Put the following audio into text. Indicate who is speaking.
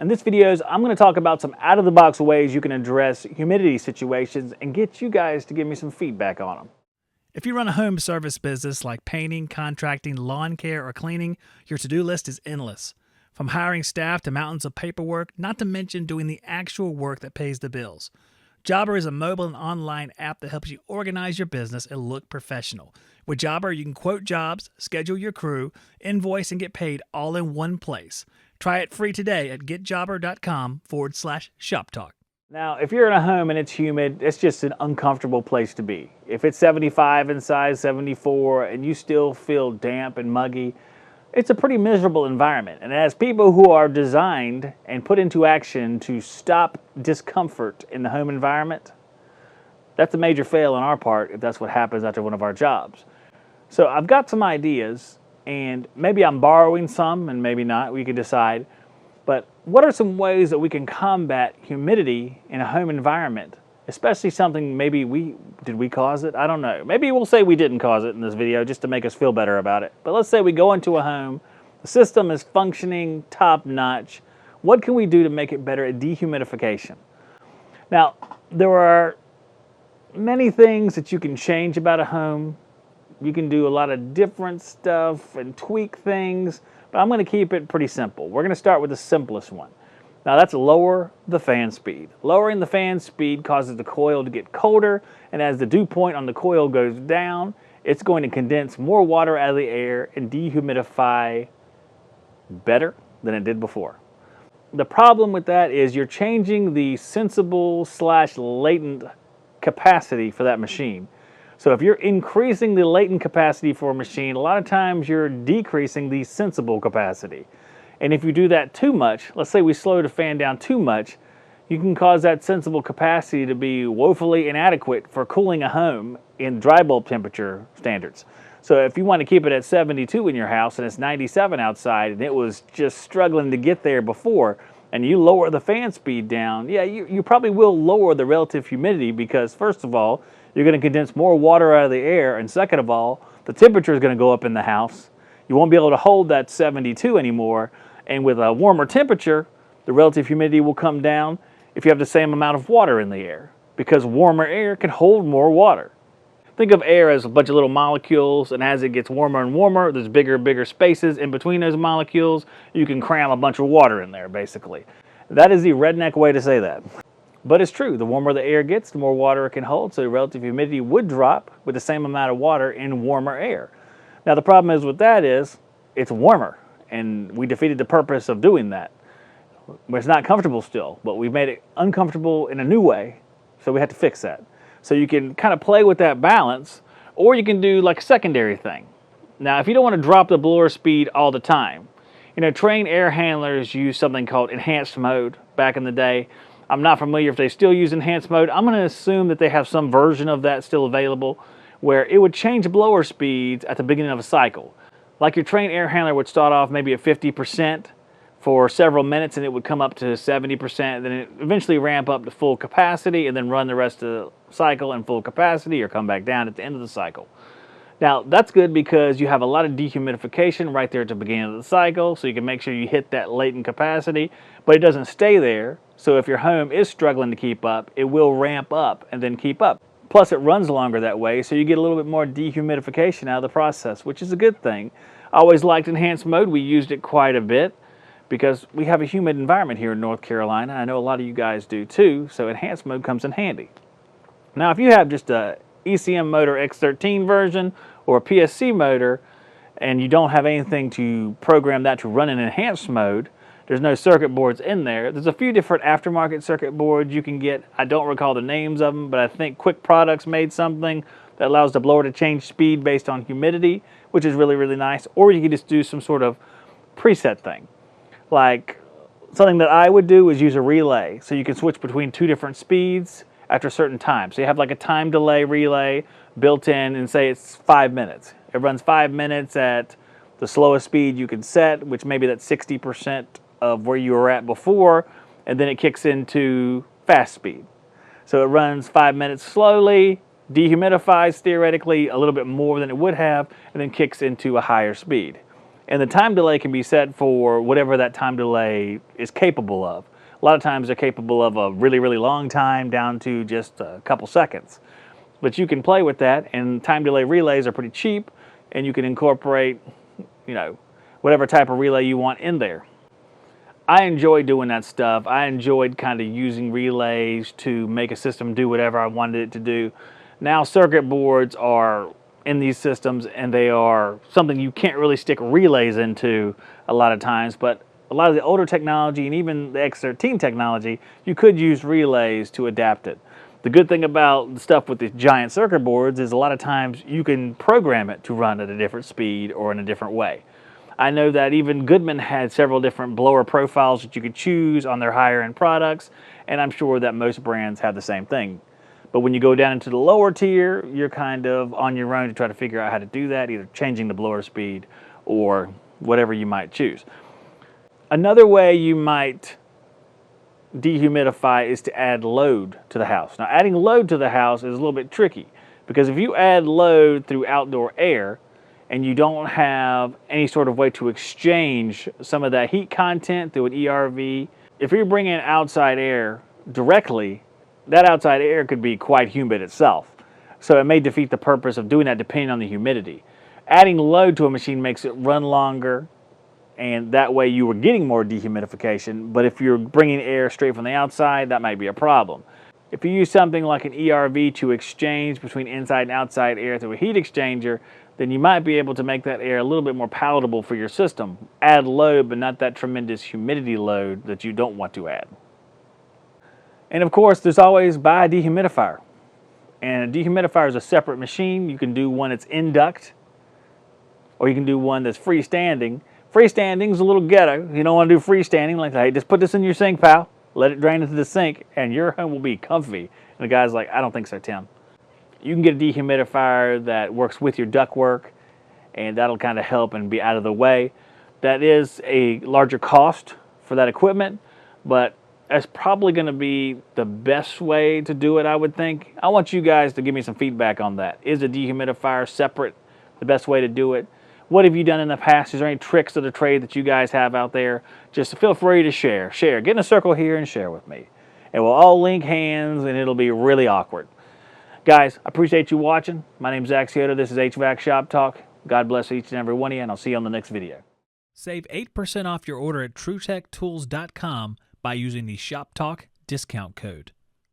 Speaker 1: In this video, I'm going to talk about some out-of-the-box ways you can address humidity situations and get you guys to give me some feedback on them.
Speaker 2: If you run a home service business like painting, contracting, lawn care, or cleaning, your to-do list is endless. From hiring staff to mountains of paperwork, not to mention doing the actual work that pays the bills. Jobber is a mobile and online app that helps you organize your business and look professional. With Jobber, you can quote jobs, schedule your crew, invoice, and get paid all in one place. Try it free today at getjobber.com/shoptalk.
Speaker 1: Now, if you're in a home and it's humid, it's just an uncomfortable place to be. If it's 75 inside, 74, and you still feel damp and muggy, it's a pretty miserable environment. And as people who are designed and put into action to stop discomfort in the home environment, that's a major fail on our part if that's what happens after one of our jobs. So I've got some ideas, and maybe I'm borrowing some and maybe not, we can decide. But what are some ways that we can combat humidity in a home environment? Especially something maybe did we cause it? I don't know. Maybe we'll say we didn't cause it in this video just to make us feel better about it. But let's say we go into a home, the system is functioning top notch. What can we do to make it better at dehumidification? Now, there are many things that you can change about a home. You can do a lot of different stuff and tweak things, but I'm going to keep it pretty simple. We're going to start with the simplest one. Now that's lower the fan speed. Lowering the fan speed causes the coil to get colder, and as the dew point on the coil goes down, it's going to condense more water out of the air and dehumidify better than it did before. The problem with that is you're changing the sensible/latent capacity for that machine. So if you're increasing the latent capacity for a machine, a lot of times you're decreasing the sensible capacity. And if you do that too much, let's say we slow the fan down too much, you can cause that sensible capacity to be woefully inadequate for cooling a home in dry bulb temperature standards. So if you want to keep it at 72 in your house and it's 97 outside and it was just struggling to get there before, and you lower the fan speed down, yeah, you probably will lower the relative humidity because first of all, you're going to condense more water out of the air, and second of all, the temperature is going to go up in the house. You won't be able to hold that 72 anymore, and with a warmer temperature, the relative humidity will come down if you have the same amount of water in the air, because warmer air can hold more water. Think of air as a bunch of little molecules, and as it gets warmer and warmer, there's bigger and bigger spaces in between those molecules. You can cram a bunch of water in there, basically. That is the redneck way to say that. But it's true, the warmer the air gets, the more water it can hold, so the relative humidity would drop with the same amount of water in warmer air. Now the problem is with that is, it's warmer, and we defeated the purpose of doing that. It's not comfortable still, but we've made it uncomfortable in a new way, so we had to fix that. So you can kind of play with that balance, or you can do like a secondary thing. Now if you don't want to drop the blower speed all the time, trained air handlers use something called enhanced mode back in the day. I'm not familiar if they still use enhanced mode. I'm going to assume that they have some version of that still available where it would change blower speeds at the beginning of a cycle. Like your trained air handler would start off maybe at 50% for several minutes and it would come up to 70%, then it eventually ramp up to full capacity and then run the rest of the cycle in full capacity or come back down at the end of the cycle. Now that's good because you have a lot of dehumidification right there at the beginning of the cycle, so you can make sure you hit that latent capacity, but it doesn't stay there. So if your home is struggling to keep up, it will ramp up and then keep up. Plus it runs longer that way, so you get a little bit more dehumidification out of the process, which is a good thing. I always liked enhanced mode. We used it quite a bit because we have a humid environment here in North Carolina. I know a lot of you guys do too, so enhanced mode comes in handy. Now if you have just a ECM motor X13 version or a PSC motor and you don't have anything to program that to run in enhanced mode, there's no circuit boards in there. There's a few different aftermarket circuit boards you can get. I don't recall the names of them, but I think Quick Products made something that allows the blower to change speed based on humidity, which is really, really nice. Or you can just do some sort of preset thing. Like something that I would do is use a relay. So you can switch between two different speeds after a certain time. So you have like a time delay relay built in and say it's 5 minutes. It runs 5 minutes at the slowest speed you can set, which maybe that's 60% of where you were at before, and then it kicks into fast speed. So it runs 5 minutes slowly, dehumidifies theoretically a little bit more than it would have, and then kicks into a higher speed. And the time delay can be set for whatever that time delay is capable of. A lot of times they're capable of a really, really long time down to just a couple seconds. But you can play with that, and time delay relays are pretty cheap, and you can incorporate, whatever type of relay you want in there. I enjoy doing that stuff. I enjoyed kind of using relays to make a system do whatever I wanted it to do. Now circuit boards are in these systems, and they are something you can't really stick relays into a lot of times, but a lot of the older technology and even the X13 technology, you could use relays to adapt it. The good thing about the stuff with these giant circuit boards is a lot of times you can program it to run at a different speed or in a different way. I know that even Goodman had several different blower profiles that you could choose on their higher end products, and I'm sure that most brands have the same thing. But when you go down into the lower tier, you're kind of on your own to try to figure out how to do that, either changing the blower speed or whatever you might choose. Another way you might dehumidify is to add load to the house. Now, adding load to the house is a little bit tricky, because if you add load through outdoor air and you don't have any sort of way to exchange some of that heat content through an ERV, if you're bringing in outside air directly, that outside air could be quite humid itself. So it may defeat the purpose of doing that depending on the humidity. Adding load to a machine makes it run longer, and that way you were getting more dehumidification, but if you're bringing air straight from the outside, that might be a problem. If you use something like an ERV to exchange between inside and outside air through a heat exchanger, then you might be able to make that air a little bit more palatable for your system. Add load, but not that tremendous humidity load that you don't want to add. And of course, there's always buy a dehumidifier. And a dehumidifier is a separate machine. You can do one that's in duct, or you can do one that's freestanding. Freestanding is a little ghetto. You don't want to do freestanding, like, hey, just put this in your sink, pal. Let it drain into the sink, and your home will be comfy. And the guy's like, I don't think so, Tim. You can get a dehumidifier that works with your ductwork, and that'll kind of help and be out of the way. That is a larger cost for that equipment, but that's probably going to be the best way to do it, I would think. I want you guys to give me some feedback on that. Is a dehumidifier separate the best way to do it? What have you done in the past? Is there any tricks of the trade that you guys have out there? Just feel free to share. Get in a circle here and share with me. And we'll all link hands, and it'll be really awkward. Guys, I appreciate you watching. My name's Zack. This is HVAC Shop Talk. God bless each and every one of you, and I'll see you on the next video.
Speaker 2: Save 8% off your order at TruTechTools.com by using the Shop Talk discount code.